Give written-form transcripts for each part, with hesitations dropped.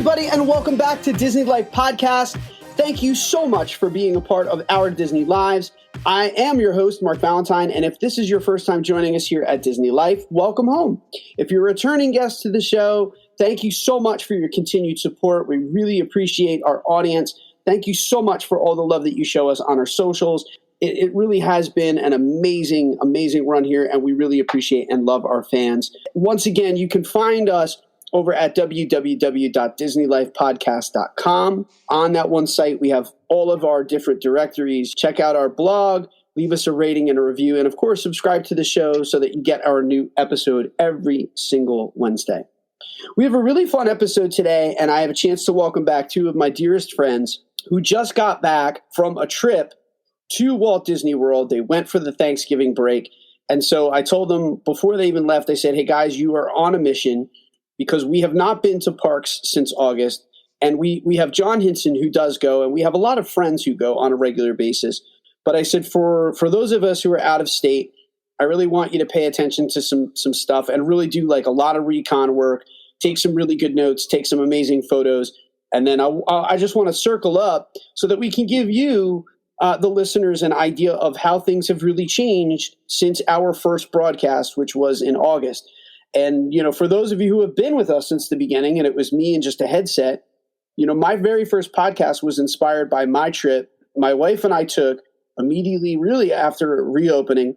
everybody, and welcome back to Dislife Podcast. Thank you so much for being a part of our Disney Lives. I am your host, Mark Valentine, and if this is your first time joining us here at Dislife, welcome home. If you're a returning guest to the show, thank you so much for your continued support. We really appreciate our audience. Thank you so much for all the love that you show us on our socials. It really has been an amazing, amazing run here, and we really appreciate and love our fans. Once again, you can find us over at www.disneyLifePodcast.com. On that one site, we have all of our different directories. Check out our blog, leave us a rating and a review, and of course, subscribe to the show so that you get our new episode every single Wednesday. We have a really fun episode today, and I have a chance to welcome back two of my dearest friends who just got back from a trip to Walt Disney World. They went for the Thanksgiving break, and so I told them before they even left, I said, hey guys, you are on a mission, because we have not been to parks since August, and we have John Hinson who does go, and we have a lot of friends who go on a regular basis. But I said, for those of us who are out of state, I really want you to pay attention to some stuff and really do like a lot of recon work, take some really good notes, take some amazing photos, and then I just want to circle up so that we can give you, the listeners, an idea of how things have really changed since our first broadcast, which was in August. And, you know, for those of you who have been with us since the beginning, and it was me and just a headset, you know, my very first podcast was inspired by my trip my wife and I took immediately, really after reopening.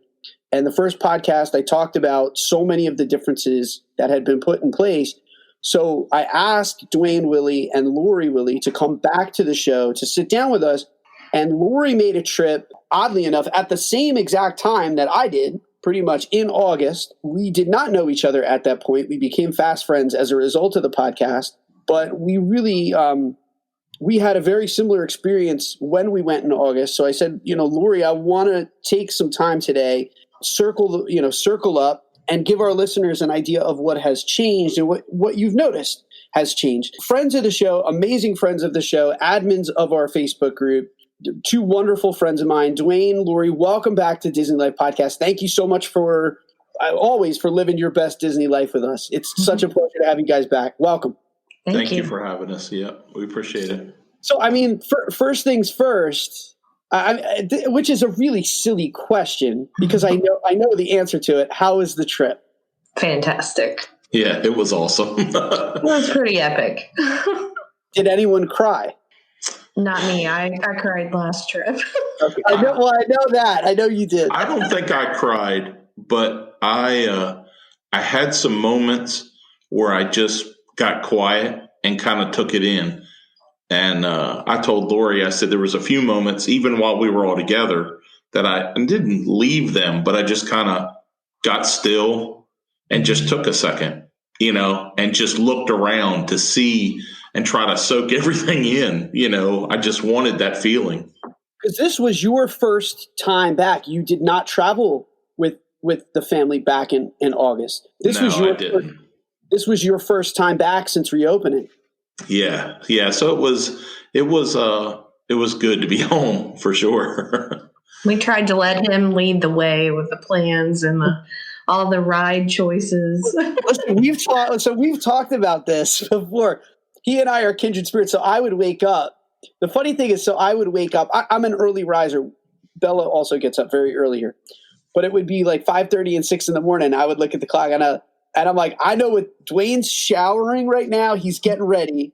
And the first podcast, I talked about so many of the differences that had been put in place. So I asked Duane Willey and Lori Willey to come back to the show to sit down with us. And Lori made a trip, oddly enough, at the same exact time that I did, pretty much in August. We did not know each other at that point. We became fast friends as a result of the podcast, but we really, we had a very similar experience when we went in August. So I said, you know, Lori, I want to take some time today, circle up and give our listeners an idea of what has changed and what you've noticed has changed. Friends of the show, amazing friends of the show, admins of our Facebook group, two wonderful friends of mine, Duane, Lori, welcome back to Dislife Podcast. Thank you so much for living your best Disney life with us. It's such a pleasure to have you guys back. Welcome. Thank you for having us. Yeah, we appreciate it. So, I mean, first things first, which is a really silly question because I know the answer to it. How was the trip? Fantastic. Yeah, it was awesome. It was pretty epic. Did anyone cry? Not me. I cried last trip. Okay. I know that. I know you did. I don't think I cried, but I had some moments where I just got quiet and kind of took it in. And I told Lori, I said there was a few moments, even while we were all together, that I didn't leave them, but I just kind of got still and just took a second, you know, and just looked around to see and try to soak everything in. You know, I just wanted that feeling. Because this was your first time back. You did not travel with the family back in August. This was your first time back since reopening. Yeah. So it was good to be home for sure. We tried to let him lead the way with the plans and all the ride choices. Listen, we've talked about this before. He and I are kindred spirits. So I would wake up. The funny thing is, I would wake up. I'm an early riser. Bella also gets up very early here. But it would be like 5:30 and 6 in the morning. I would look at the clock and I'm like, I know what Duane's showering right now. He's getting ready.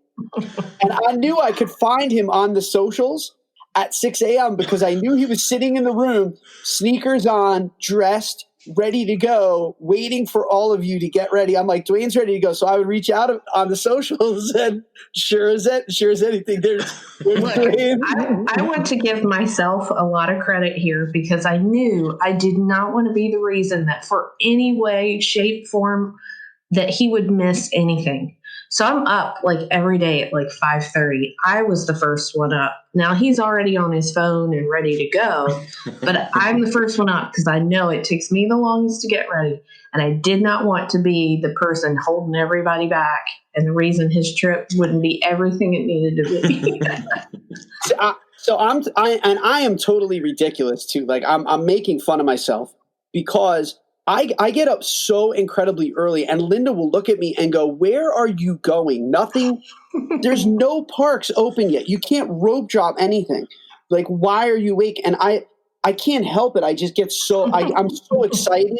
And I knew I could find him on the socials at 6 a.m. because I knew he was sitting in the room, sneakers on, dressed, ready to go, waiting for all of you to get ready. I'm like, Duane's ready to go. So I would reach out on the socials and sure as anything, there's Duane. I want to give myself a lot of credit here because I knew I did not want to be the reason that for any way, shape, form, that he would miss anything. So I'm up like every day at like 5:30. I was the first one up. Now he's already on his phone and ready to go, but I'm the first one up because I know it takes me the longest to get ready. And I did not want to be the person holding everybody back and the reason his trip wouldn't be everything it needed to be. I am totally ridiculous too. Like I'm making fun of myself because I get up so incredibly early, and Linda will look at me and go, "Where are you going? Nothing. There's no parks open yet. You can't rope drop anything. Like, why are you awake?" And I can't help it. I just get I'm so excited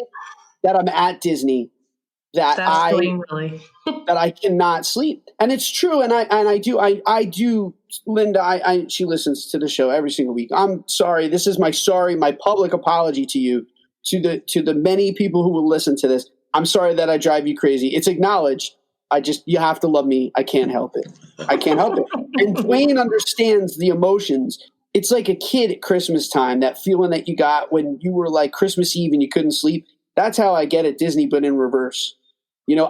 that I'm at Disney that I cannot sleep. And it's true. And I do, Linda, she listens to the show every single week. I'm sorry. This is my public apology to you, to the many people who will listen to this. I'm sorry that I drive you crazy. It's acknowledged. You have to love me. I can't help it. And Duane understands the emotions. It's like a kid at Christmas time, that feeling that you got when you were like Christmas Eve and you couldn't sleep. That's how I get at Disney, but in reverse.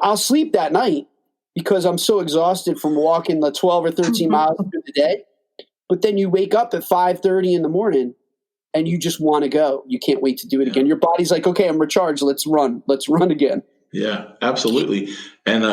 I'll sleep that night because I'm so exhausted from walking the 12 or 13 miles through the day. But then you wake up at 5:30 in the morning and you just want to go. You can't wait to do it again. Your body's like, okay, I'm recharged. Let's run again. Yeah, absolutely. And,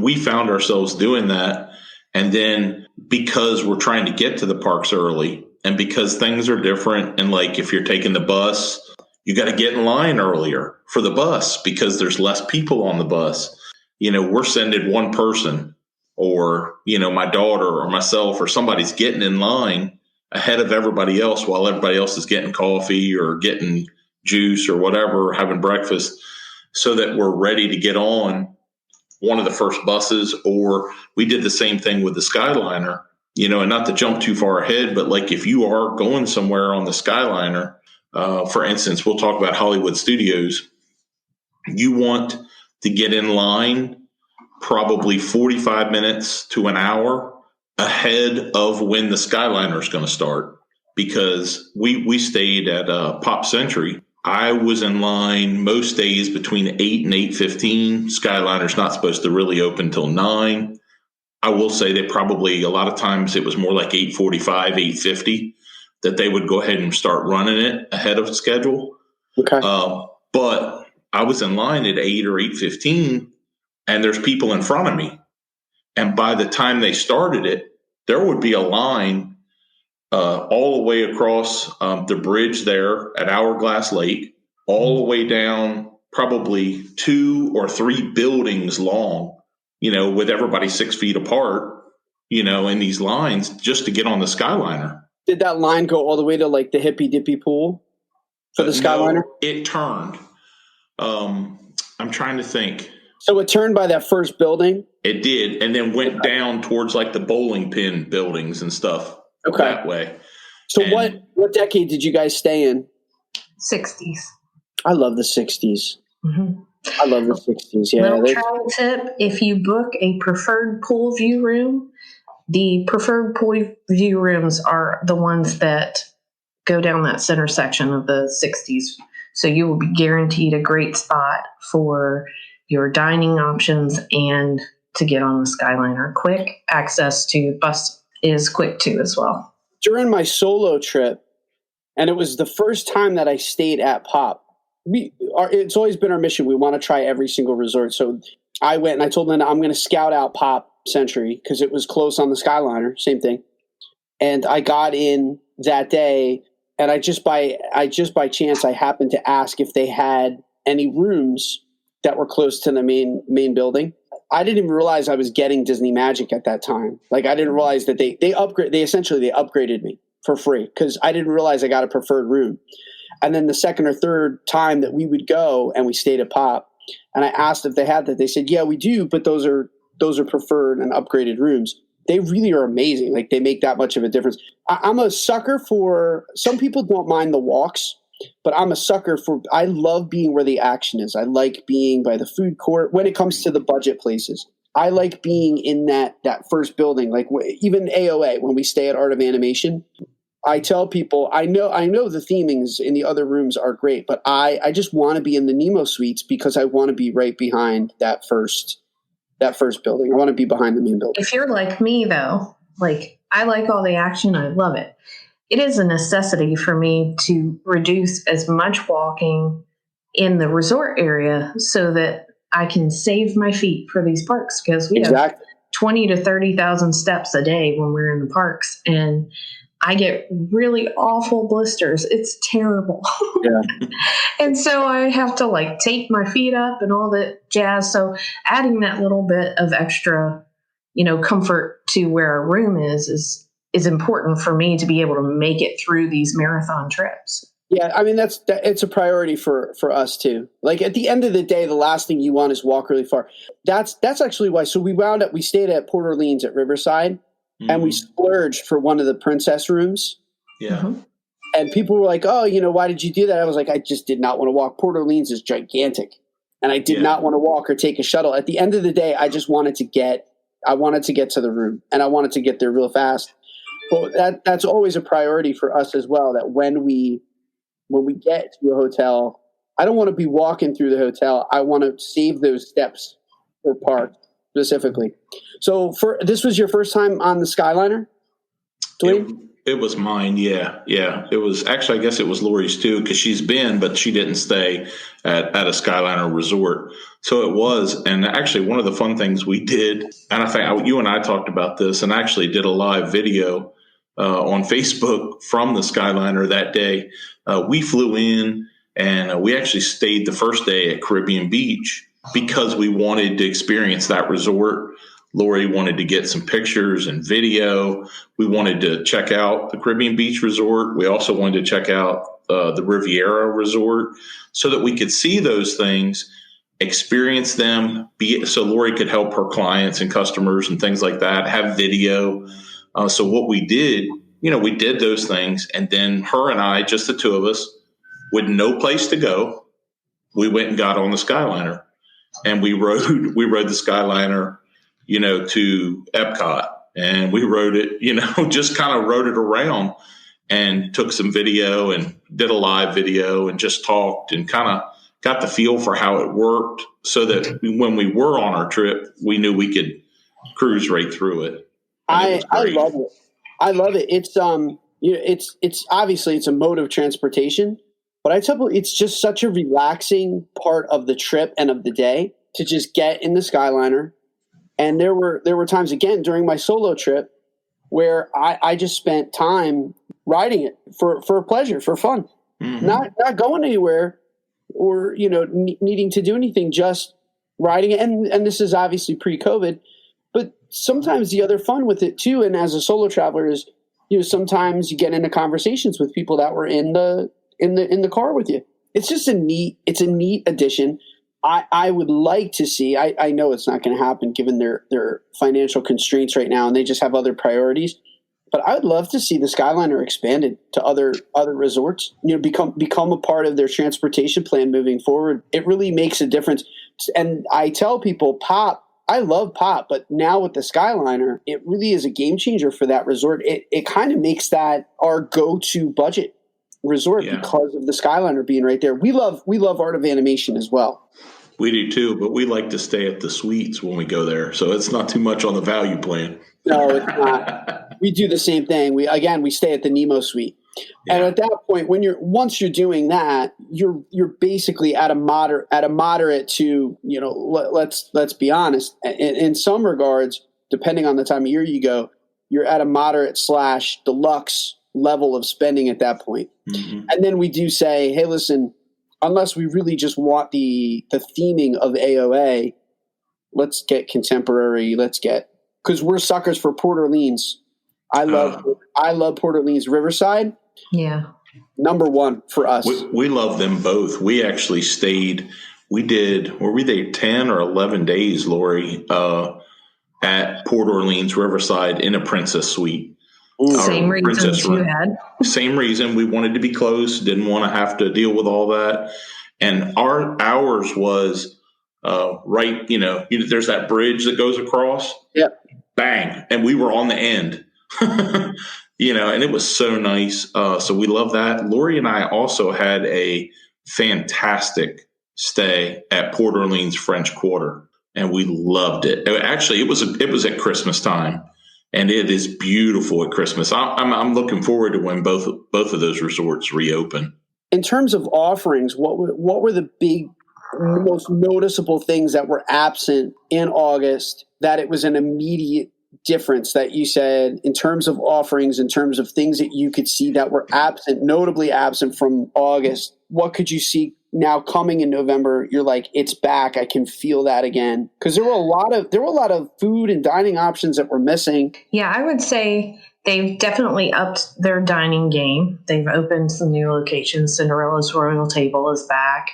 we found ourselves doing that. And then because we're trying to get to the parks early and because things are different, and like if you're taking the bus, you got to get in line earlier for the bus because there's less people on the bus. We're sending one person, or, my daughter or myself or somebody's getting in line ahead of everybody else while everybody else is getting coffee or getting juice or whatever, or having breakfast, so that we're ready to get on one of the first buses. Or we did the same thing with the Skyliner, and not to jump too far ahead, but like if you are going somewhere on the Skyliner, for instance, we'll talk about Hollywood Studios, you want to get in line probably 45 minutes to an hour ahead of when the Skyliner is going to start, because we stayed at Pop Century. I was in line most days between 8 and 8:15. Skyliner's not supposed to really open till 9. I will say that probably a lot of times it was more like 8:45, 8:50 that they would go ahead and start running it ahead of schedule. Okay. But I was in line at 8 or 8:15, and there's people in front of me. And by the time they started it, there would be a line all the way across the bridge there at Hourglass Lake, all the way down probably 2 or 3 buildings long, with everybody 6 feet apart, in these lines just to get on the Skyliner. Did that line go all the way to like the Hippy Dippy pool for the Skyliner? No, it turned. I'm trying to think. So it turned by that first building? It did, and then went down towards like the bowling pin buildings and stuff. Okay. That way. So what decade did you guys stay in? 60s. I love the 60s. Mm-hmm. I love the 60s. Yeah. Little travel tip: if you book a preferred pool view room, the preferred pool view rooms are the ones that go down that center section of the 60s. So you will be guaranteed a great spot for your dining options and to get on the Skyliner. Quick access to bus is quick too as well. During my solo trip, and it was the first time that I stayed at Pop, it's always been our mission. We want to try every single resort. So I went and I told Linda, I'm going to scout out Pop Century because it was close on the Skyliner, same thing. And I got in that day, and I just by chance, I happened to ask if they had any rooms that were close to the main building. I didn't even realize I was getting Disney Magic at that time. Like, I didn't realize that they upgraded me for free because I didn't realize I got a preferred room. And then the second or third time that we would go and we stayed at Pop, and I asked if they had that, they said, yeah, we do, but those are preferred and upgraded rooms. They really are amazing. Like, they make that much of a difference. I'm a sucker for, some people don't mind the walks, but I'm a sucker for, I love being where the action is. I like being by the food court when it comes to the budget places. I like being in that first building, like even AOA, when we stay at Art of Animation. I tell people, I know the themings in the other rooms are great, but I just want to be in the Nemo suites because I want to be right behind that first building. I want to be behind the main building. If you're like me, though, like I like all the action, I love it. It is a necessity for me to reduce as much walking in the resort area so that I can save my feet for these parks, because we have 20 to 30,000 steps a day when we're in the parks. And I get really awful blisters. It's terrible. Yeah. And so I have to like tape my feet up and all that jazz. So adding that little bit of extra, comfort to where a room is important for me to be able to make it through these marathon trips. Yeah, I mean it's a priority for us too. Like at the end of the day, the last thing you want is walk really far. That's actually why. So we stayed at Port Orleans at Riverside, and we splurged for one of the princess rooms. Yeah. Mm-hmm. And people were like, "Oh, why did you do that?" I was like, "I just did not want to walk. Port Orleans is gigantic, and I did not want to walk or take a shuttle. At the end of the day, I just wanted to get to the room, and I wanted to get there real fast. But that's always a priority for us as well. That when we get to a hotel, I don't want to be walking through the hotel. I want to save those steps for park specifically. So this was your first time on the Skyliner, Duane? It was mine. Yeah. It was actually, I guess it was Lori's too, because she's been, but she didn't stay at a Skyliner resort. So it was. And actually one of the fun things we did, and I think you and I talked about this and actually did a live video on Facebook from the Skyliner that day. We flew in and we actually stayed the first day at Caribbean Beach because we wanted to experience that resort. Lori wanted to get some pictures and video. We wanted to check out the Caribbean Beach Resort. We also wanted to check out the Riviera Resort so that we could see those things, experience them, so Lori could help her clients and customers and things like that, have video. So what we did, we did those things. And then her and I, just the two of us, with no place to go, we went and got on the Skyliner. And we rode the Skyliner, to Epcot. And we rode it, just kind of rode it around and took some video and did a live video and just talked and kind of got the feel for how it worked so that when we were on our trip, we knew we could cruise right through it. I love it. I love it. It's it's obviously it's a mode of transportation, but I tell you, it's just such a relaxing part of the trip and of the day to just get in the Skyliner. And there were times again during my solo trip where I just spent time riding it for pleasure, for fun, not going anywhere or needing to do anything, just riding it. And this is obviously pre-COVID. But sometimes the other fun with it too, and as a solo traveler, is sometimes you get into conversations with people that were in the car with you. It's just a neat addition. I would like to see. I know it's not going to happen given their financial constraints right now, and they just have other priorities. But I would love to see the Skyliner expanded to other resorts. Become a part of their transportation plan moving forward. It really makes a difference. And I tell people, I love Pop, but now with the Skyliner, it really is a game changer for that resort. It kind of makes that our go-to budget resort because of the Skyliner being right there. We love Art of Animation as well. We do too, but we like to stay at the suites when we go there, so it's not too much on the value plan. No, it's not. We do the same thing. We stay at the Nemo suite. Yeah. And at that point, once you're doing that, you're basically at a moderate to, let's be honest. In some regards, depending on the time of year you go, you're at a moderate / deluxe level of spending at that point. Mm-hmm. And then we do say, hey, listen, unless we really just want the theming of AOA, let's get contemporary. Because we're suckers for Port Orleans. I love Port Orleans. Riverside. Yeah. Number one for us. We love them both. We actually stayed, were we there 10 or 11 days, Lori, at Port Orleans Riverside in a Princess Suite. Same reason you had. Same reason. We wanted to be close, didn't want to have to deal with all that. And ours was right, there's that bridge that goes across. Yep. Bang. And we were on the end. And it was so nice. So we love that. Lori and I also had a fantastic stay at Port Orleans French Quarter, and we loved it. Actually, it was at Christmas time, and it is beautiful at Christmas. I'm looking forward to when both of those resorts reopen. In terms of offerings, what were the big, most noticeable things that were absent in August that it was an immediate difference that you said in terms of offerings, in terms of things that you could see that were absent, notably absent from August? What could you see now coming in November? You're like, it's back. I can feel that again. Because there were a lot of food and dining options that were missing. Yeah, I would say they've definitely upped their dining game. They've opened some new locations. Cinderella's Royal Table is back.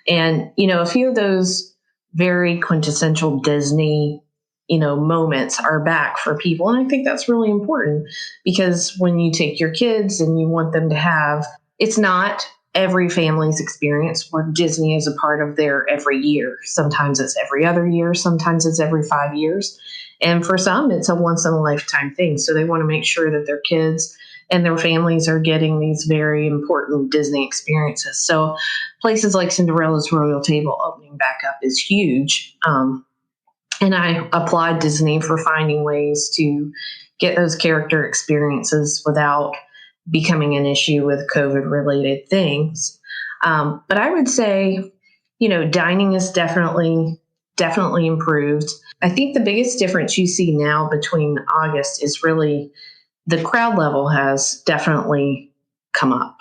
And, a few of those very quintessential Disney moments are back for people. And I think that's really important because when you take your kids and you want them to have, it's not every family's experience where Disney is a part of their every year. Sometimes it's every other year. Sometimes it's every 5 years. And for some, it's a once in a lifetime thing. So they want to make sure that their kids and their families are getting these very important Disney experiences. So places like Cinderella's Royal Table opening back up is huge. And I applaud Disney for finding ways to get those character experiences without becoming an issue with COVID-related things. But I would say, dining is definitely improved. I think the biggest difference you see now between August is really the crowd level has definitely come up.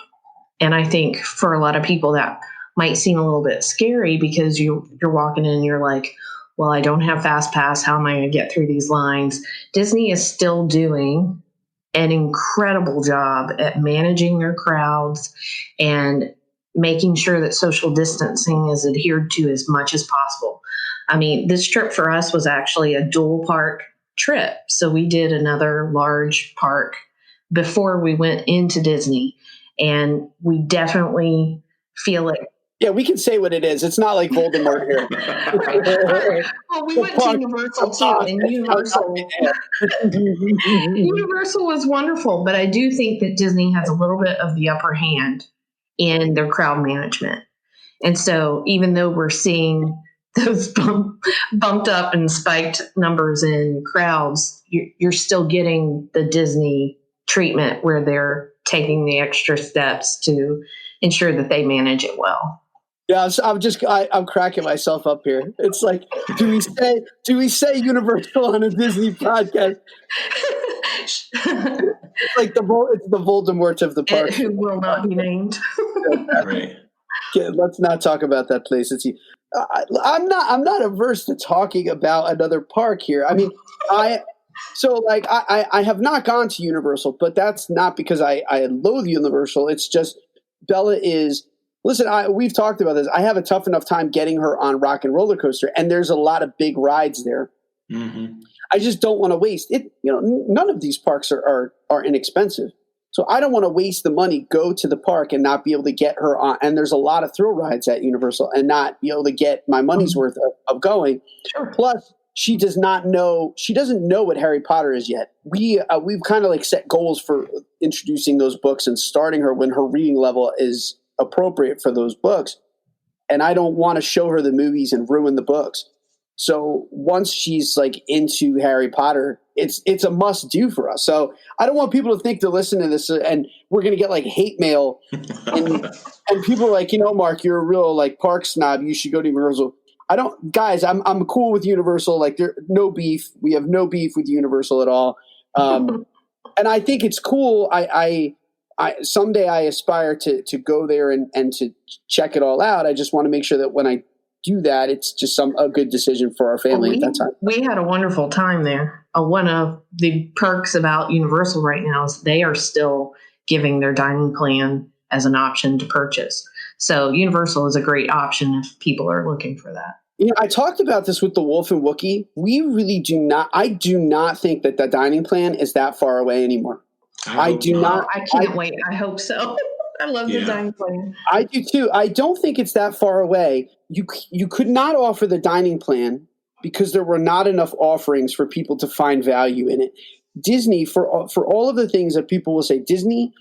And I think for a lot of people that might seem a little bit scary because you're walking in and you're like, well, I don't have Fast Pass. How am I going to get through these lines? Disney is still doing an incredible job at managing their crowds and making sure that social distancing is adhered to as much as possible. I mean, this trip for us was actually a dual park trip. So we did another large park before we went into Disney. And we definitely feel like, yeah, we can say what it is. It's not like Voldemort here. Right. Well, we went to Universal too, and Universal was wonderful. But I do think that Disney has a little bit of the upper hand in their crowd management. And so even though we're seeing those bumped up and spiked numbers in crowds, you're still getting the Disney treatment where they're taking the extra steps to ensure that they manage it well. Yeah, I'm cracking myself up here. It's like, do we say Universal on a Disney podcast? It's like it's the Voldemort of the park. Who will not be named. Right. Yeah, let's not talk about that place. I'm not averse to talking about another park here. I mean, I have not gone to Universal, but that's not because I loathe Universal. It's just Bella is. Listen, we've talked about this. I have a tough enough time getting her on Rock and Roller Coaster, and there's a lot of big rides there. Mm-hmm. I just don't want to waste it. None of these parks are inexpensive, so I don't want to waste the money. Go to the park and not be able to get her on. And there's a lot of thrill rides at Universal, and not be able to get my money's worth of going. Sure. Plus, she doesn't know what Harry Potter is yet. We've kind of like set goals for introducing those books and starting her when her reading level is appropriate for those books, and I don't want to show her the movies and ruin the books. So once she's like into Harry Potter, it's a must do for us. So I don't want people to think to listen to this and we're going to get like hate mail and people are like, Mark, you're a real like park snob. You should go to Universal. Guys, I'm cool with Universal. Like there's no beef. We have no beef with Universal at all. And I think it's cool. I someday I aspire to go there and to check it all out. I just want to make sure that when I do that, it's just a good decision for our family at that time. We had a wonderful time there. One of the perks about Universal right now is they are still giving their dining plan as an option to purchase. So Universal is a great option if people are looking for that. I talked about this with the Wolf and Wookie. We really I do not think that the dining plan is that far away anymore. I can't wait. I hope so. I love the dining plan. I do too. I don't think it's that far away. You could not offer the dining plan because there were not enough offerings for people to find value in it. Disney, for all of the things that people will say, Disney,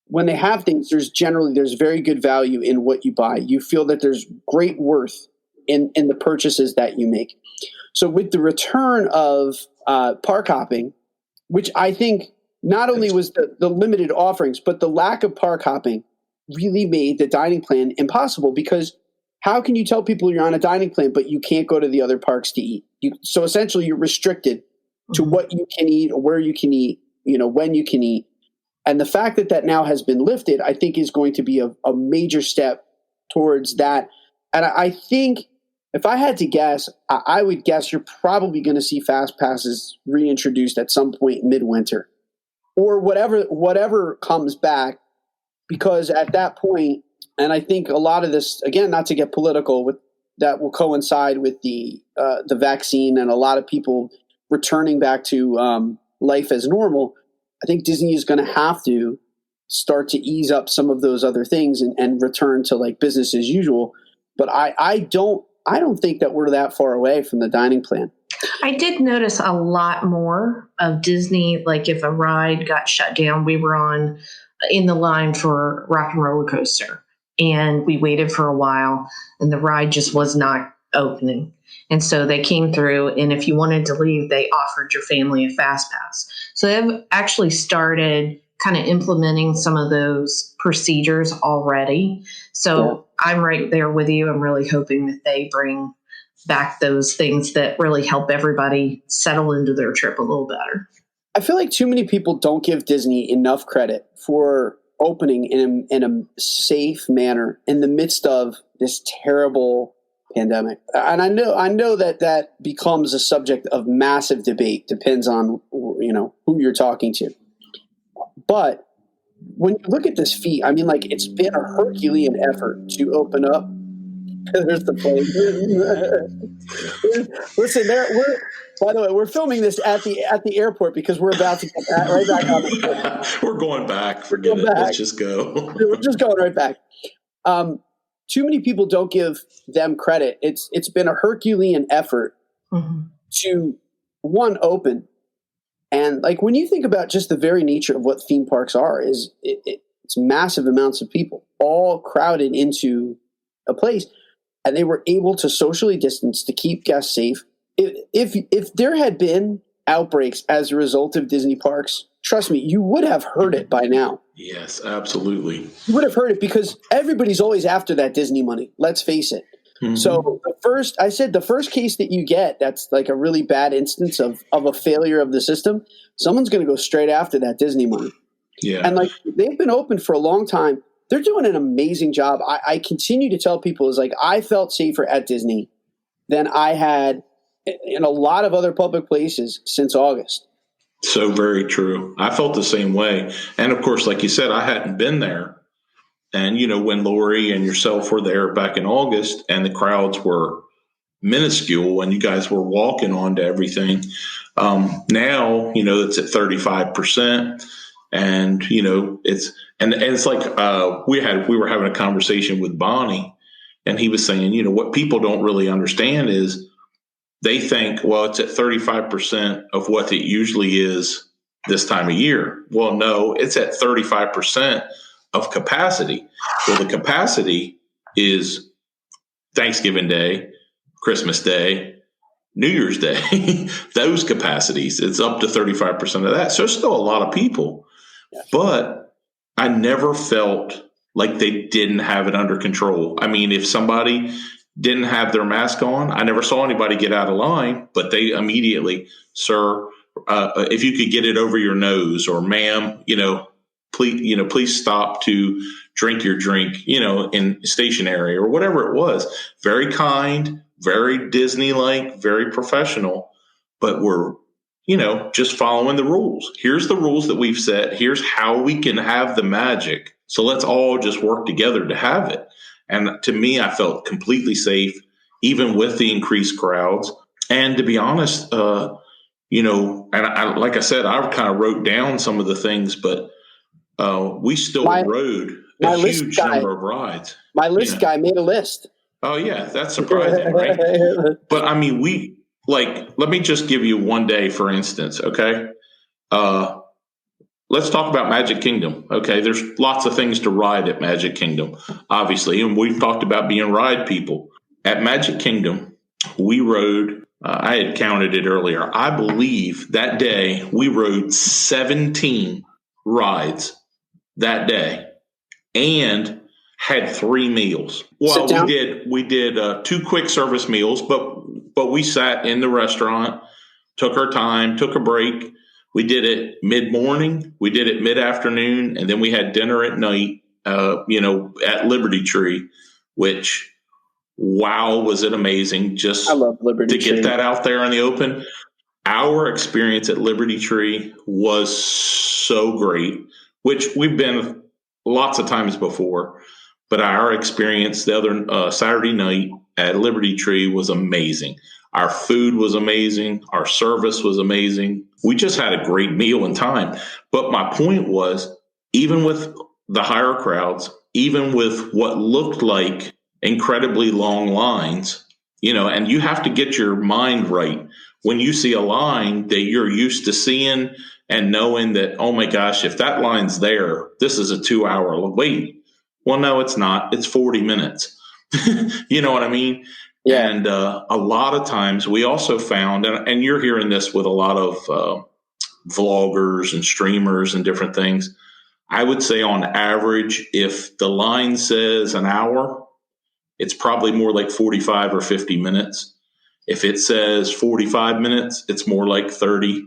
when they have things, there's very good value in what you buy. You feel that there's great worth in the purchases that you make. So with the return of park hopping, which I think not only was the limited offerings, but the lack of park hopping really made the dining plan impossible, because how can you tell people you're on a dining plan, but you can't go to the other parks to eat? So essentially you're restricted to what you can eat or where you can eat, when you can eat. And the fact that that now has been lifted, I think is going to be a major step towards that. And I think if I had to guess, I would guess you're probably going to see fast passes reintroduced at some point midwinter or whatever comes back, because at that point, and I think a lot of this, again, not to get political, with that will coincide with the vaccine and a lot of people returning back to life as normal. I think Disney is going to have to start to ease up some of those other things and return to like business as usual. But I don't think that we're that far away from the dining plan. I did notice a lot more of Disney. Like if a ride got shut down, we were in the line for Rock and Roller Coaster, and we waited for a while, and the ride just was not opening. And so they came through, and if you wanted to leave, they offered your family a fast pass. So they've actually started kind of implementing some of those procedures already. So I'm right there with you. I'm really hoping that they bring back those things that really help everybody settle into their trip a little better. I feel like too many people don't give Disney enough credit for opening in a safe manner in the midst of this terrible pandemic. And I know that becomes a subject of massive debate, depends on who you're talking to. But when you look at this feat, I mean, like, it's been a Herculean effort to open up. There's the plane. Listen, by the way, we're filming this at the airport because we're about to get right back on the plane. We're going back. Forget it. Let's just go. We're just going right back. Too many people don't give them credit. It's been a Herculean effort to open. And like when you think about just the very nature of what theme parks are, it's massive amounts of people all crowded into a place, and they were able to socially distance to keep guests safe. If there had been outbreaks as a result of Disney parks, trust me, you would have heard it by now. Yes, absolutely. You would have heard it because everybody's always after that Disney money. Let's face it. Mm-hmm. So the first case that you get that's like a really bad instance of a failure of the system, someone's going to go straight after that Disney money. Yeah. And like they've been open for a long time. They're doing an amazing job. I continue to tell people is like I felt safer at Disney than I had in a lot of other public places since August. So very true. I felt the same way. And of course, like you said, I hadn't been there. And, when Lori and yourself were there back in August and the crowds were minuscule and you guys were walking onto everything, now, it's at 35%. And, it's like we were having a conversation with Bonnie, and he was saying, what people don't really understand is they think, well, it's at 35% of what it usually is this time of year. Well, no, it's at 35% of capacity. Well, the capacity is Thanksgiving Day, Christmas Day, New Year's Day, those capacities. It's up to 35% of that. So it's still a lot of people. But I never felt like they didn't have it under control. I mean, if somebody didn't have their mask on, I never saw anybody get out of line, but they immediately, sir, if you could get it over your nose, or ma'am, please stop to drink your drink, in stationary or whatever it was. Very kind, very Disney-like, very professional, but we're, just following the rules. Here's the rules that we've set. Here's how we can have the magic. So let's all just work together to have it. And to me, I felt completely safe, even with the increased crowds. And to be honest, and I, like I said, I kind of wrote down some of the things, but we still rode a huge number of rides. My list guy made a list. Oh, yeah. That's surprising, right? But, I mean, let me just give you one day, for instance, okay? Let's talk about Magic Kingdom, okay? There's lots of things to ride at Magic Kingdom, obviously, and we've talked about being ride people. At Magic Kingdom, we rode, I had counted it earlier, I believe that day we rode 17 rides that day and had 3 meals. Well, we did 2 quick service meals, but we sat in the restaurant, took our time, took a break. We did it mid-morning, we did it mid-afternoon, and then we had dinner at night, at Liberty Tree, which, wow, was it amazing just I love Liberty to Tree. get that out there in the open. Our experience at Liberty Tree was so great, which we've been lots of times before, but our experience the other Saturday night at Liberty Tree was amazing. Our food was amazing. Our service was amazing. We just had a great meal and time. But my point was, even with the higher crowds, even with what looked like incredibly long lines, and you have to get your mind right. When you see a line that you're used to seeing and knowing that, oh my gosh, if that line's there, this is a 2-hour wait. Well, no, it's not. It's 40 minutes. You know what I mean? Yeah. And a lot of times we also found, and you're hearing this with a lot of vloggers and streamers and different things. I would say on average, if the line says an hour, it's probably more like 45 or 50 minutes. If it says 45 minutes, it's more like 30.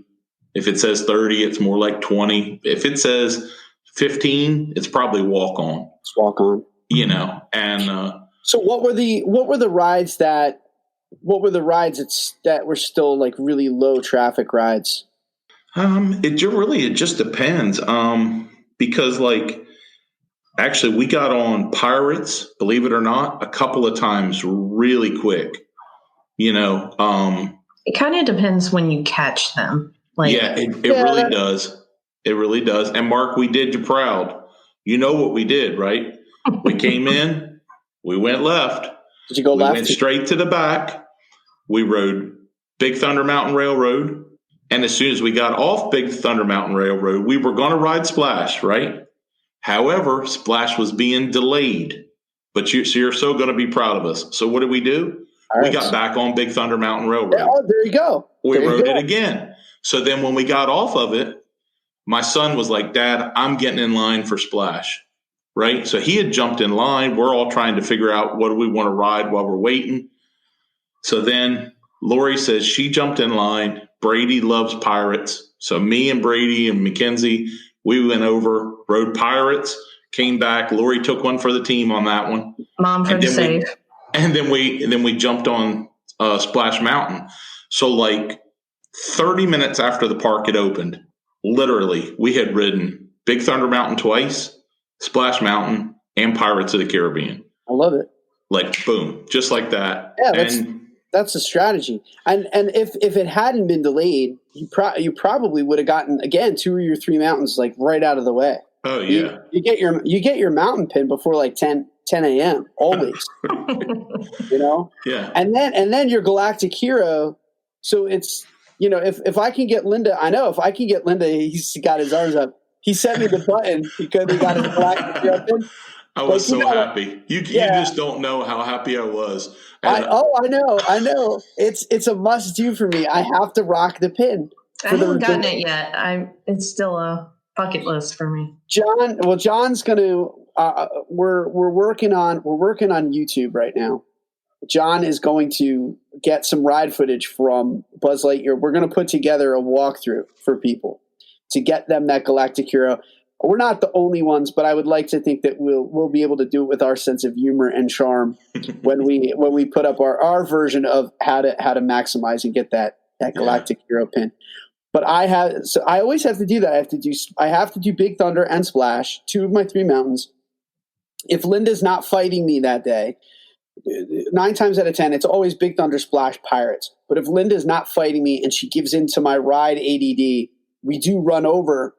If it says 30, it's more like 20. If it says 15, it's probably walk on. It's walk on. And so what were the rides that were still like really low traffic rides? It just depends. Because actually we got on Pirates, believe it or not, a couple of times really quick. It kind of depends when you catch them. It really does. It really does. And Mark, we did you proud. You know what we did, right? We came in, we went left. Did you go left? We went straight to the back. We rode Big Thunder Mountain Railroad. And as soon as we got off Big Thunder Mountain Railroad, we were going to ride Splash, right? However, Splash was being delayed. But you're so going to be proud of us. So what did we do? We got back on Big Thunder Mountain Railroad. Oh, there you go. We rode it again. So then when we got off of it, my son was like, Dad, I'm getting in line for Splash, right? So he had jumped in line. We're all trying to figure out what do we want to ride while we're waiting. So then Lori says she jumped in line. Brady loves Pirates. So me and Brady and Mackenzie, we went over, rode Pirates, came back. Lori took one for the team on that one. Mom for the save. And then we jumped on Splash Mountain. So 30 minutes after the park had opened, literally, we had ridden Big Thunder Mountain twice, Splash Mountain, and Pirates of the Caribbean. I love it. Boom, just like that. Yeah, that's a strategy. And if it hadn't been delayed, you probably would have gotten, again, 2 or 3 mountains right out of the way. Oh yeah. You get your mountain pin before 10 a.m. always. Yeah. And then your Galactic Hero. So it's if I can get Linda, I know if I can get Linda, he's got his arms up. He sent me the button because he got his Galactic Hero pin. I was so happy. You just don't know how happy I was. I know. It's a must do for me. I have to rock the pin. I haven't gotten it yet. It's still a bucket list for me. John's gonna. We're working on YouTube right now. John is going to get some ride footage from Buzz Lightyear. We're going to put together a walkthrough for people to get them that Galactic Hero. We're not the only ones, but I would like to think that we'll be able to do it with our sense of humor and charm when we put up our version of how to maximize and get that Galactic Hero pin. But I always have to do that. I have to do Big Thunder and Splash, 2 of my 3 mountains. If Linda's not fighting me that day, 9 times out of 10, it's always Big Thunder, Splash, Pirates. But if Linda's not fighting me and she gives in to my ride ADD, we do run over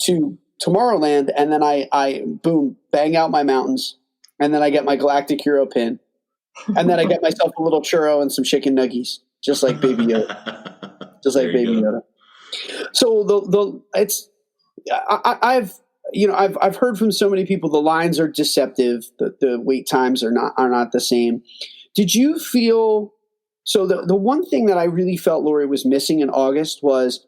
to Tomorrowland, and then I boom, bang out my mountains, and then I get my Galactic Hero pin, and then I get myself a little churro and some chicken nuggies, just like Baby Yoda. Yoda. So I've heard from so many people the lines are deceptive, the wait times are not the same. Did you feel so? The one thing that I really felt Lori was missing in August was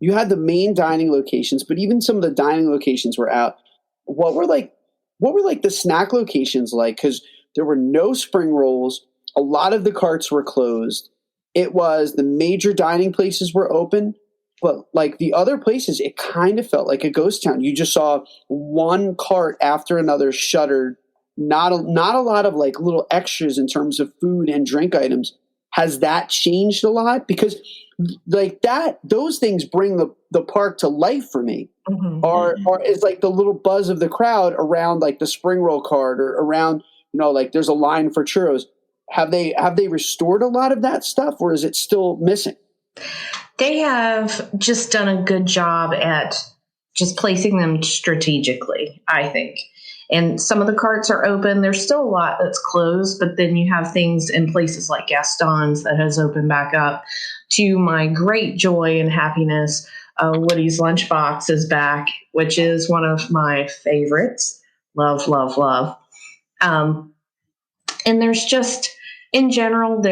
you had the main dining locations, but even some of the dining locations were out. What were the snack locations like? Because there were no spring rolls. A lot of the carts were closed. it was the major dining places were open, but like the other places, it kind of felt like a ghost town. You just saw one cart after another shuttered. Not a lot of like little extras in terms of food and drink items. Has that changed a lot? Because like those things bring the park to life for me. Mm-hmm. Or is like the little buzz of the crowd around like the spring roll cart or around, like there's a line for churros. Have they restored a lot of that stuff, or is it still missing? They have just done a good job at just placing them strategically, I think. And some of the carts are open. There's still a lot that's closed, but then you have things in places like Gaston's that has opened back up. To my great joy and happiness, Woody's Lunchbox is back, which is one of my favorites. Love, love, love. And there's just, in general,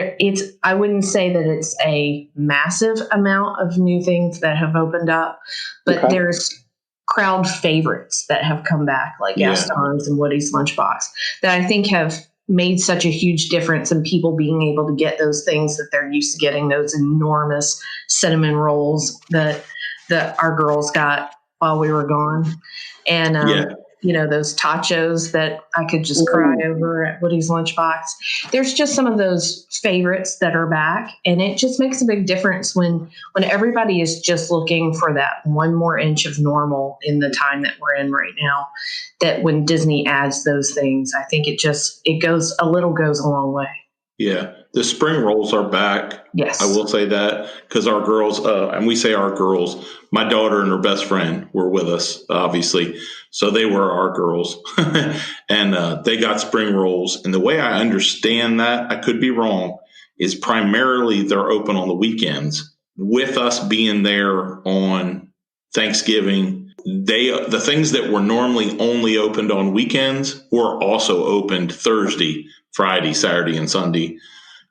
I wouldn't say that it's a massive amount of new things that have opened up, but there's crowd favorites that have come back, like Gaston's and Woody's Lunchbox, that I think have made such a huge difference in people being able to get those things that they're used to getting, those enormous cinnamon rolls that our girls got while we were gone. And, those tachos that I could just cry over at Woody's Lunchbox. There's just some of those favorites that are back. And it just makes a big difference when everybody is just looking for that one more inch of normal in the time that we're in right now, that when Disney adds those things, I think it goes a long way. Yeah. The spring rolls are back. Yes. I will say that because our girls, and we say our girls, my daughter and her best friend were with us, obviously. So they were our girls and they got spring rolls. And the way I understand that, I could be wrong, is primarily they're open on the weekends. With us being there on Thanksgiving, the things that were normally only opened on weekends were also opened Thursday, Friday, Saturday, and Sunday.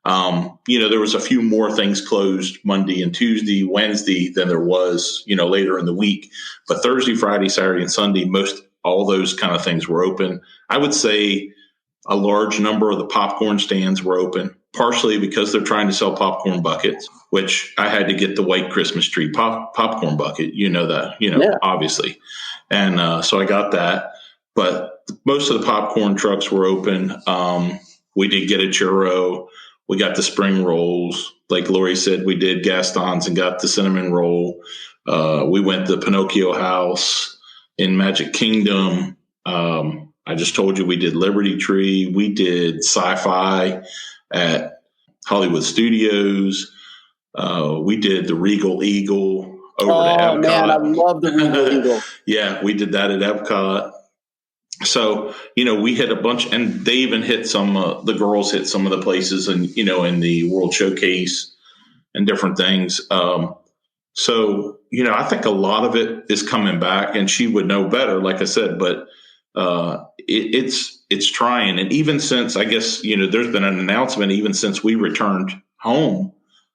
There was a few more things closed Monday and Tuesday, Wednesday than there was, later in the week. But Thursday, Friday, Saturday, and Sunday, all those kind of things were open. I would say a large number of the popcorn stands were open, partially because they're trying to sell popcorn buckets, which I had to get the white Christmas tree popcorn bucket. Obviously. And so I got that. But most of the popcorn trucks were open. We did get a churro. We got the spring rolls. Like Lori said, we did Gaston's and got the cinnamon roll. We went to Pinocchio House in Magic Kingdom. I just told you we did Liberty Tree. We did Sci-Fi at Hollywood Studios. We did the Regal Eagle over to Epcot. Oh, man, I love the Regal Eagle. Yeah, we did that at Epcot. So, we hit a bunch, and they even hit the girls hit some of the places and, in the World Showcase and different things. So, I think a lot of it is coming back, and she would know better, like I said, but it's trying. And even since, I guess, there's been an announcement, even since we returned home,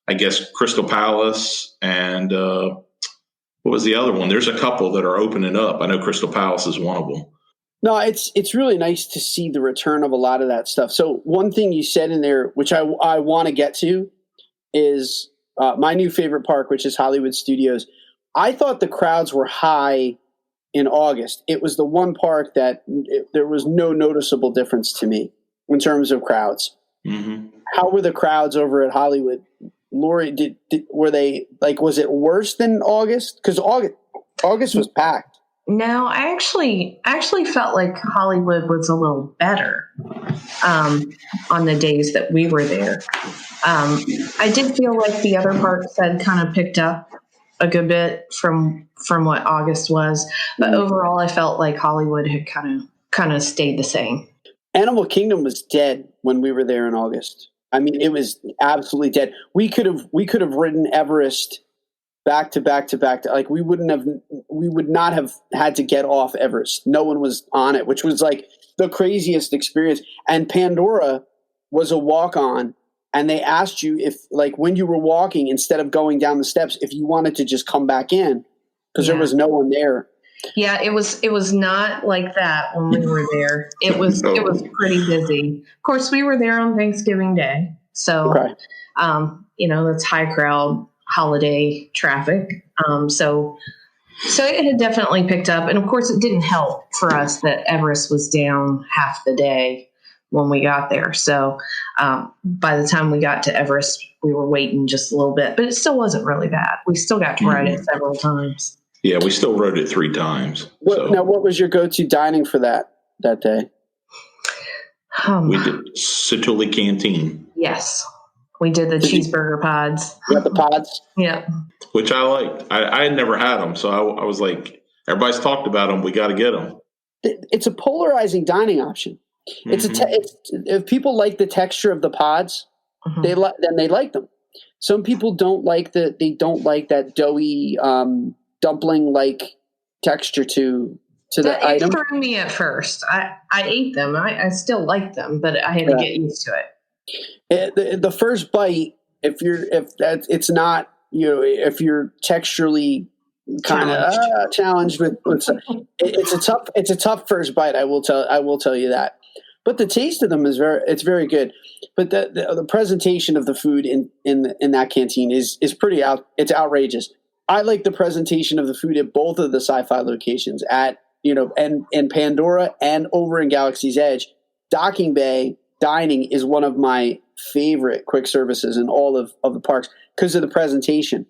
I guess Crystal Palace and what was the other one? There's a couple that are opening up. I know Crystal Palace is one of them. No, it's really nice to see the return of a lot of that stuff. So one thing you said in there, which I want to get to, is my new favorite park, which is Hollywood Studios. I thought the crowds were high in August. It was the one park that there was no noticeable difference to me in terms of crowds. Mm-hmm. How were the crowds over at Hollywood? Lori, were they like? Was it worse than August? Because August was packed. No, I actually felt like Hollywood was a little better on the days that we were there. I did feel like the other parks had kind of picked up a good bit from what August was, but overall, I felt like Hollywood had kind of stayed the same. Animal Kingdom was dead when we were there in August. I mean, it was absolutely dead. We could have ridden Everest back to back to back. Like we would not have had to get off Everest. No one was on it, which was like the craziest experience. And Pandora was a walk on, and they asked you if, like, when you were walking, instead of going down the steps, if you wanted to just come back in because there was no one there. Yeah, it was not like that when we were there. It was pretty busy. Of course, we were there on Thanksgiving Day, so That's high crowd holiday traffic. So it had definitely picked up. And of course, it didn't help for us that Everest was down half the day when we got there. So by the time we got to Everest, we were waiting just a little bit, but it still wasn't really bad. We still got to ride it several times. Yeah, we still rode it 3 times. Now, what was your go-to dining for that day? We did Satuli Canteen. Yes. We did the cheeseburger pods. You got the pods? Yeah. Which I liked. I had never had them, so I was like, everybody's talked about them. We got to get them. It's a polarizing dining option. It's if people like the texture of the pods, then they like them. Some people don't like that doughy dumpling like texture to the item. It threw me at first. I ate them. I still like them, but I had to get used to it. The first bite, if you're texturally kind of challenged with it's a tough first bite. I will tell you that. But the taste of them is very good. But the presentation of the food in that canteen is pretty it's outrageous. I like the presentation of the food at both of the sci-fi locations and Pandora and over in Galaxy's Edge. Docking Bay dining is one of my favorite quick services in all of the parks because of the presentation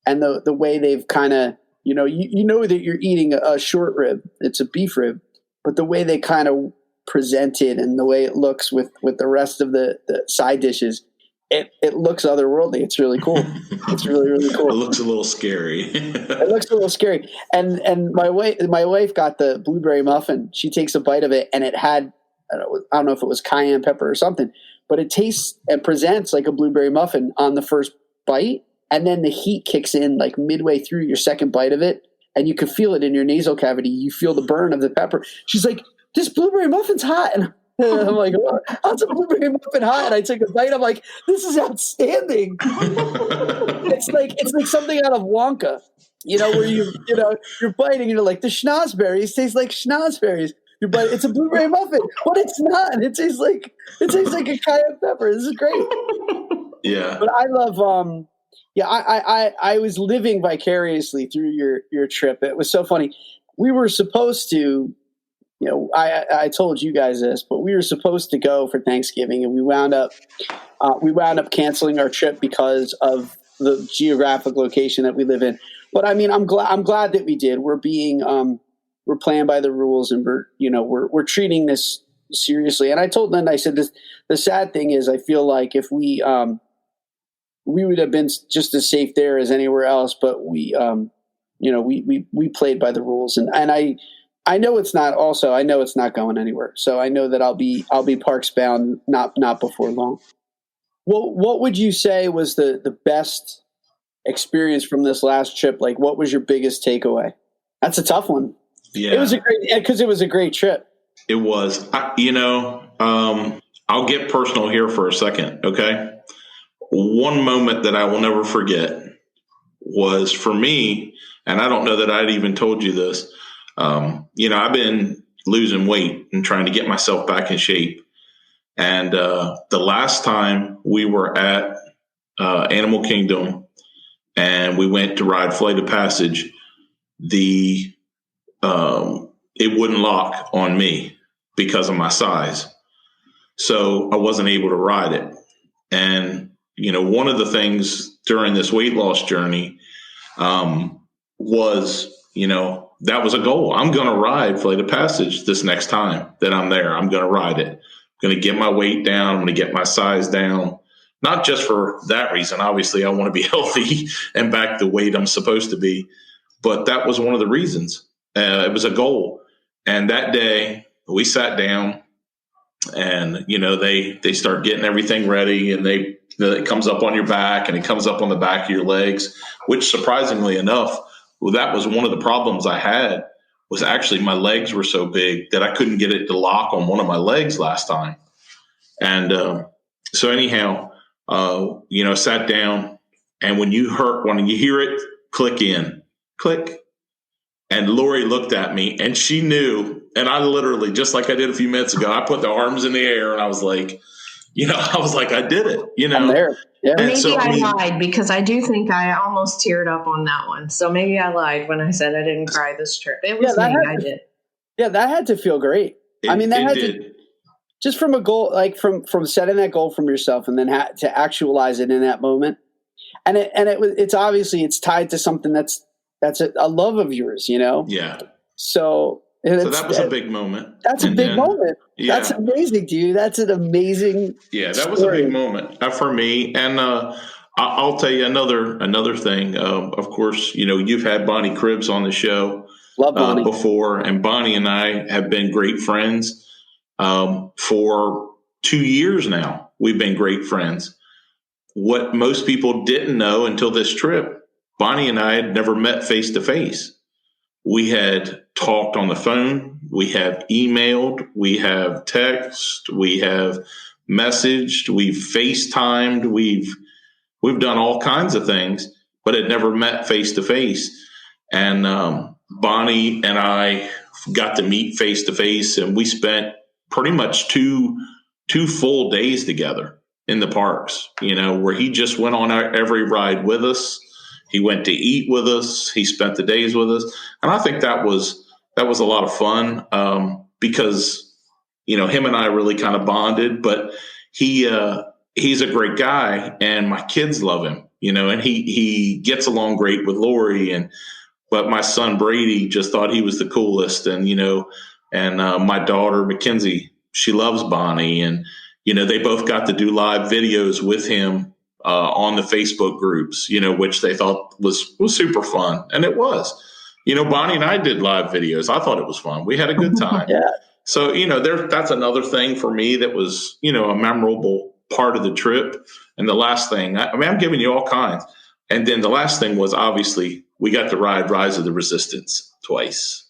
and the way they've kind of, you know that you're eating a short rib. It's a beef rib, but the way they kind of present it and the way it looks with the rest of the side dishes, it looks otherworldly. It's really cool. It's really, really cool. It looks a little scary. It looks a little scary. And my wife got the blueberry muffin. She takes a bite of it and it had, I don't know if it was cayenne pepper or something, but it tastes and presents like a blueberry muffin on the first bite. And then the heat kicks in like midway through your second bite of it. And you can feel it in your nasal cavity. You feel the burn of the pepper. She's like, this blueberry muffin's hot. And I'm like, how's a blueberry muffin hot? And I take a bite. I'm like, this is outstanding. It's like something out of Wonka, where you're biting and you're like, the schnozberries taste like schnozberries. But it's a blueberry muffin, but it's not. It tastes like a cayenne pepper. This is great. Yeah. But I love. I was living vicariously through your trip. It was so funny. We were supposed to. I told you guys this, but we were supposed to go for Thanksgiving, and we wound up canceling our trip because of the geographic location that we live in. But I mean, I'm glad that we did. We're playing by the rules, and we're treating this seriously. And I told Linda, I said, the sad thing is, I feel like if we would have been just as safe there as anywhere else, but we played by the rules, and I know it's not. Also, I know it's not going anywhere. So I know that I'll be parks bound not before long. What would you say was the best experience from this last trip? Like, what was your biggest takeaway? That's a tough one. Yeah, it was a great trip. It was. I'll get personal here for a second. Okay, one moment that I will never forget was for me, and I don't know that I'd even told you this. I've been losing weight and trying to get myself back in shape. And the last time we were at Animal Kingdom and we went to ride Flight of Passage, it wouldn't lock on me because of my size. So I wasn't able to ride it. And, one of the things during this weight loss journey was, that was a goal. I'm going to ride Flight of Passage this next time that I'm there. I'm going to ride it. I'm going to get my weight down. I'm going to get my size down. Not just for that reason. Obviously, I want to be healthy and back the weight I'm supposed to be. But that was one of the reasons. It was a goal. And that day, we sat down and, they start getting everything ready. And it comes up on your back and it comes up on the back of your legs, which surprisingly enough, well, that was one of the problems I had was actually my legs were so big that I couldn't get it to lock on one of my legs last time. And so anyhow, sat down and when you hear it click in, click, and Lori looked at me and she knew, and I literally, just like I did a few minutes ago, I put the arms in the air and I was like, I was like, I did it, I'm there. Yeah. And Maybe so, I lied because I do think I almost teared up on that one. So maybe I lied when I said I didn't cry this trip. It was me. I did. Yeah, that had to feel great. That had to, just from a goal, like from setting that goal from yourself and then to actualize it in that moment. And it's obviously it's tied to something that's a love of yours, Yeah. So that was a big moment. That's a big moment. Yeah. That's amazing, dude. That's an amazing. Yeah, that was a big moment for me. And I'll tell you another thing. Of course, you've had Bonnie Cribbs on the show before, and Bonnie and I have been great friends for 2 years now. We've been great friends. What most people didn't know until this trip, Bonnie and I had never met face to face. We had talked on the phone, we have emailed, we have texted, we have messaged, we've FaceTimed, we've done all kinds of things, but had never met face to face. And Bonnie and I got to meet face to face, and we spent pretty much two full days together in the parks, where he just went on every ride with us. He went to eat with us. He spent the days with us. And I think that was a lot of fun because, him and I really kind of bonded, but he's a great guy and my kids love him, and he gets along great with Lori. But my son Brady just thought he was the coolest. And, my daughter Mackenzie, she loves Bonnie. And, they both got to do live videos with him on the Facebook groups, which they thought was super fun. And it was, Bonnie and I did live videos. I thought it was fun. We had a good time. Yeah. So, that's another thing for me that was, a memorable part of the trip. And the last thing, I'm giving you all kinds. And then the last thing was obviously we got to ride Rise of the Resistance twice.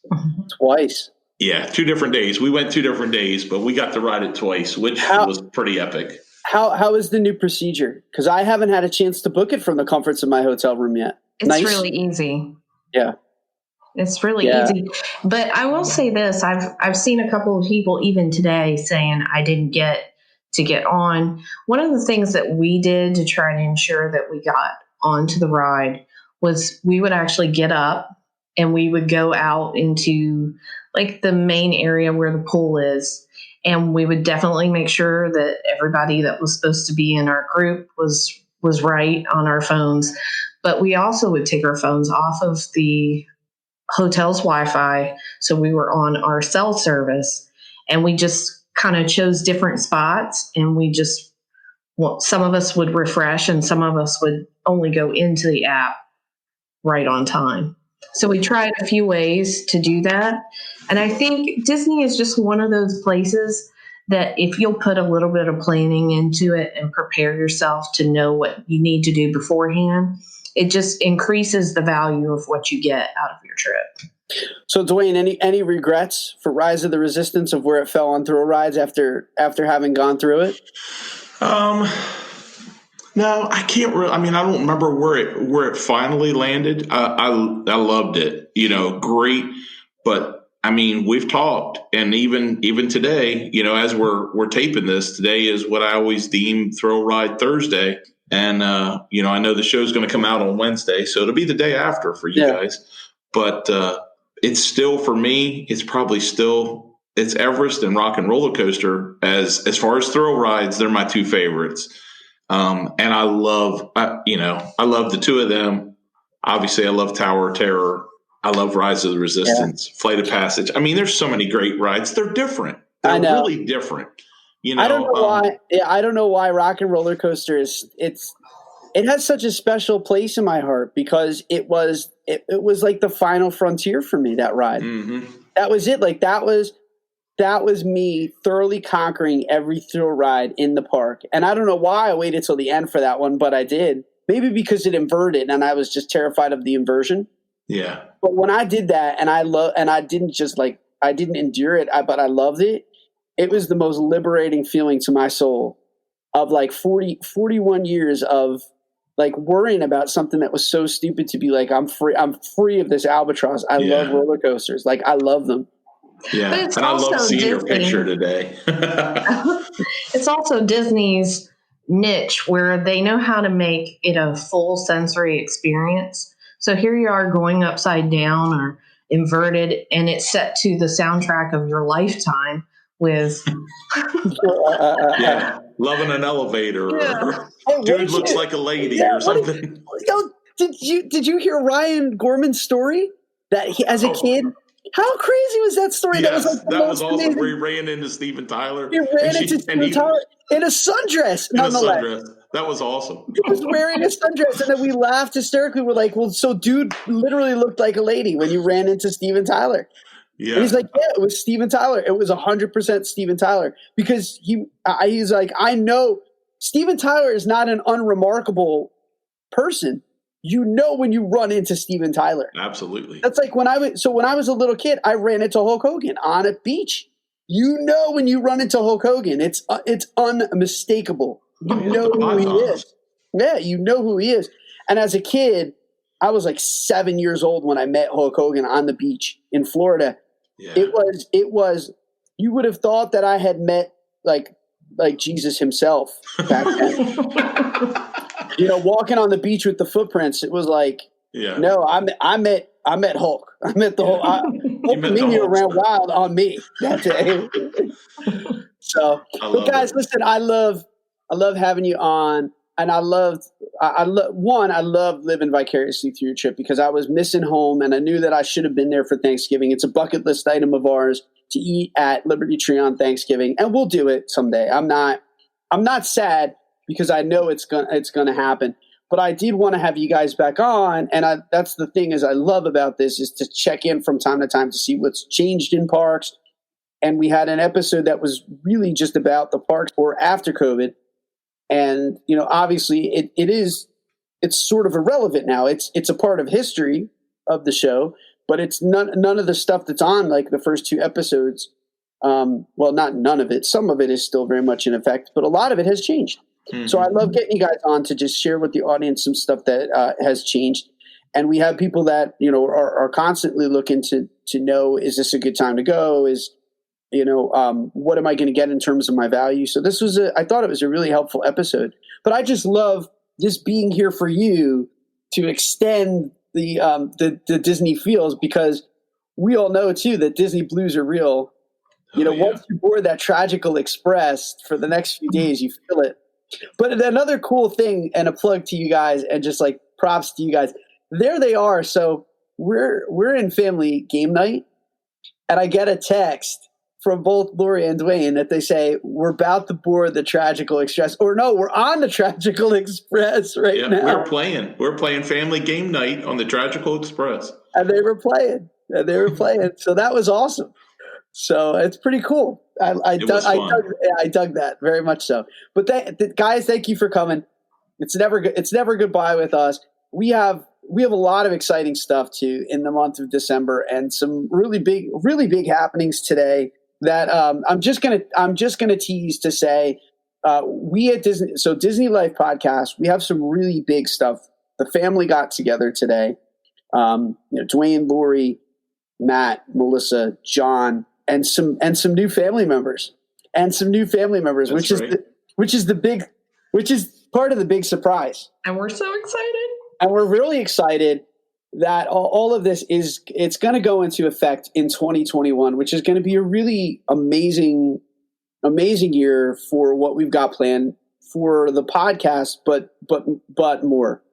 Twice. Yeah. 2 different days. We went 2 different days, but we got to ride it twice, which was pretty epic. How is the new procedure? Because I haven't had a chance to book it from the comforts of my hotel room yet. It's really easy. Yeah. It's really easy. But I will say this. I've seen a couple of people even today saying I didn't get to get on. One of the things that we did to try to ensure that we got onto the ride was we would actually get up and we would go out into like the main area where the pool is. And we would definitely make sure that everybody that was supposed to be in our group was right on our phones. But we also would take our phones off of the hotel's Wi-Fi. So we were on our cell service, and we just kind of chose different spots. And some of us would refresh and some of us would only go into the app right on time. So we tried a few ways to do that. And I think Disney is just one of those places that if you'll put a little bit of planning into it and prepare yourself to know what you need to do beforehand, it just increases the value of what you get out of your trip. So Duane, any regrets for Rise of the Resistance of where it fell on thrill rides after having gone through it? No, I can't really. I don't remember where it finally landed. I loved it, great. But we've talked, and even today, as we're taping this, today is what I always deem Thrill Ride Thursday, and I know the show's going to come out on Wednesday, so it'll be the day after for you guys. But it's still, for me, it's probably still it's Everest and Rock and Roller Coaster as far as thrill rides. They're my 2 favorites. And I love the 2 of them. Obviously, I love Tower of Terror. I love Rise of the Resistance, Flight of Passage. There's so many great rides. They're different. They're really different. I don't know why. I don't know why Rock and Roller Coaster it has such a special place in my heart because it was like the final frontier for me. That ride. Mm-hmm. That was it. Like that was me thoroughly conquering every thrill ride in the park. And I don't know why I waited till the end for that one, but I did. Maybe because it inverted and I was just terrified of the inversion. Yeah. But when I did that and I didn't endure it, but I loved it. It was the most liberating feeling to my soul of like 41 years of like worrying about something that was so stupid to be like, I'm free of this albatross. I love roller coasters. Like I love them. Yeah, But it's and I love also seeing your Disney. picture today. It's also Disney's niche where they know how to make it a full sensory experience. So here you are going upside down or inverted, and it's set to the soundtrack of your lifetime with Yeah, loving an elevator. Or Hey, dude looks like a lady or something. Did you hear Ryan Gorman's story that as a kid? How crazy was that story? Yes, that was awesome. amazing. Where he ran into Steven Tyler. He ran into Steven Tyler in a sundress, nonetheless. That was awesome. He was wearing a sundress, and then we laughed hysterically. We're like, well, so dude literally looked like a lady when you ran into Steven Tyler. Yeah. And he's like, yeah, it was Steven Tyler. It was 100% Steven Tyler. Because he's like, I know Steven Tyler is not an unremarkable person. You know when you run into Steven Tyler. Absolutely. That's like when I was a little kid, I ran into Hulk Hogan on a beach. You know when you run into Hulk Hogan, it's unmistakable. You know who he is. Yeah, you know who he is. And as a kid, I was like 7 years old when I met Hulk Hogan on the beach in Florida. Yeah. It was you would have thought that I had met like Jesus himself back then. Walking on the beach with the footprints, it was like, no, I met Hulk. I met the whole Hulk Mania ran wild on me that day. So, but guys, listen, I love having you on, and I love living vicariously through your trip because I was missing home, and I knew that I should have been there for Thanksgiving. It's a bucket list item of ours to eat at Liberty Tree on Thanksgiving, and we'll do it someday. I'm not sad because I know it's gonna happen. But I did want to have you guys back on, and that's the thing is I love about this is to check in from time to time to see what's changed in parks. And we had an episode that was really just about the parks or after COVID. And, obviously it's sort of irrelevant now. It's a part of history of the show, but it's none of the stuff that's on like the first two episodes. Well, not none of it. Some of it is still very much in effect, but a lot of it has changed. Mm-hmm. So I love getting you guys on to just share with the audience some stuff that has changed. And we have people that, are constantly looking to know, is this a good time to go? What am I going to get in terms of my value? So I thought it was a really helpful episode, but I just love just being here for you to extend the Disney feels, because we all know too that Disney blues are real. Once you board that Tragical Express for the next few days, you feel it. But another cool thing, and a plug to you guys, and just like props to you guys. There they are. So we're in family game night, and I get a text from both Lori and Duane that they say we're about to board the Tragical Express, or no, we're on the Tragical Express now. We're playing family game night on the Tragical Express, and they were playing. So that was awesome. So it's pretty cool. I dug that very much so. But guys, thank you for coming. It's never goodbye with us. We have a lot of exciting stuff too in the month of December, and some really big happenings today that I'm just gonna tease to say we at Dislife Podcast, we have some really big stuff. The family got together today. Duane, Lori, Matt, Melissa, John, and some new family members, which is part of the big surprise. And we're so excited. And we're really excited that all of this it's going to go into effect in 2021, which is going to be a really amazing year for what we've got planned for the podcast, but more.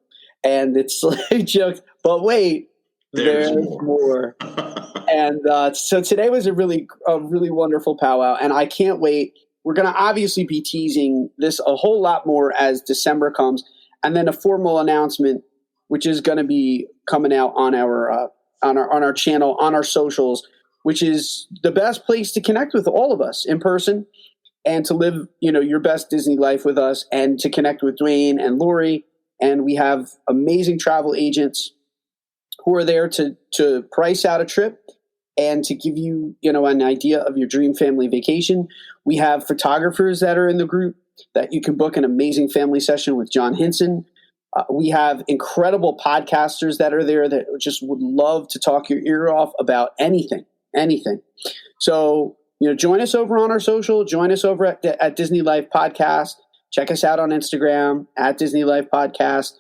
And it's like jokes, but wait, there's more. And so today was a really wonderful powwow, and I can't wait. We're going to obviously be teasing this a whole lot more as December comes, and then a formal announcement, which is going to be coming out on our channel, on our socials, which is the best place to connect with all of us in person and to live, your best Disney life with us, and to connect with Duane and Lori. And we have amazing travel agents who are there to price out a trip and to give you, an idea of your dream family vacation. We have photographers that are in the group that you can book an amazing family session with John Hinson. We have incredible podcasters that are there that just would love to talk your ear off about anything. anything. So, join us over on our social. Join us over at Dislife Podcast. Check us out on Instagram at Dislife Podcast.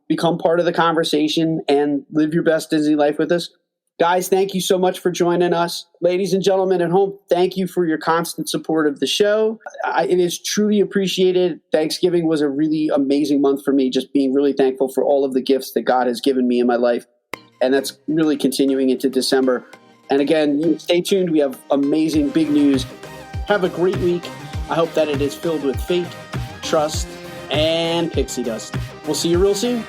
Become part of the conversation and live your best Disney life with us. Guys, thank you so much for joining us. Ladies and gentlemen at home, thank you for your constant support of the show. It is truly appreciated. Thanksgiving was a really amazing month for me, just being really thankful for all of the gifts that God has given me in my life. And that's really continuing into December. And again, stay tuned. We have amazing big news. Have a great week. I hope that it is filled with faith, trust, and pixie dust. We'll see you real soon.